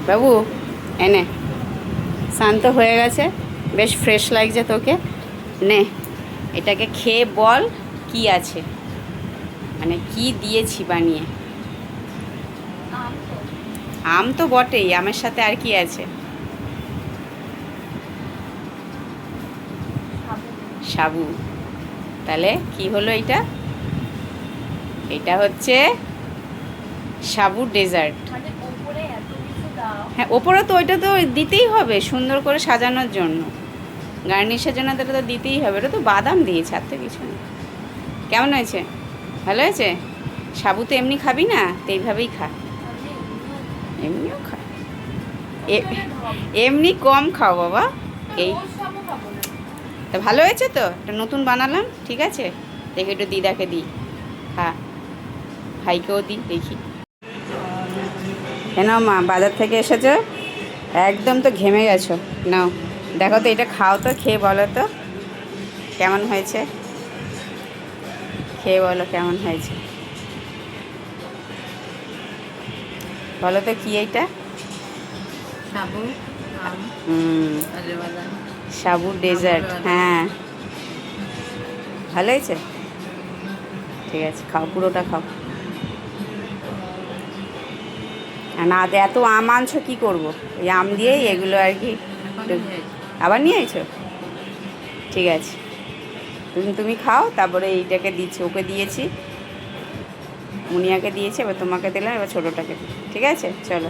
বাবু এনে শান্ত হয়ে গেছে, বেশ ফ্রেশ লাগছে তোকে। নে এটাকে খেয়ে বল কি আছে, মানে কি দিয়েছি বানিয়ে। আম তো বটেই, আমের সাথে আর কি আছে? সাবু। তাহলে কি হলো এটা? এটা হচ্ছে সাবু ডেজার্ট। হ্যাঁ, ওপরে তো ওইটা তো দিতেই হবে সুন্দর করে সাজানোর জন্য, গার্নিশের জন্য তো এটা তো দিতেই হবে। এটা তো বাদাম দিয়েছে, আর তো কিছু নেই। কেমন হয়েছে? ভালো হয়েছে? সাবু তো এমনি খাবি না, তো এইভাবেই খা। এমনিও খা, এমনি কম খাও বাবা। এই তা ভালো হয়েছে তো, একটা নতুন বানালাম, ঠিক আছে। দেখি একটু দিদাকে দিই, হ্যাঁ ভাইকেও দিই দেখি। কেন মা, বাজার থেকে এসেছো, একদম তো ঘেমে গেছো। নাও দেখো তো, এটা খাও তো, খেয়ে বলো তো কেমন হয়েছে। খেয়ে বলো কেমন হয়েছে, বলো তো কি এইটা? সাবু আম কাজু বাদাম। সাবু ডেজার্ট, হ্যাঁ ভালো হয়েছে। ঠিক আছে, খাও, পুরোটা খাও। আর না তো এত আম আনছো কী করবো, ওই আম দিয়েই এগুলো আর কি। আবার নিয়ে আইছো, ঠিক আছে। তুমি খাও, তারপরে এইটাকে দিচ্ছি, ওকে দিয়েছি, মুনিয়াকে দিয়েছি, এবার তোমাকে দিলাম, এবার ছোটোটাকে দিই, ঠিক আছে চলো।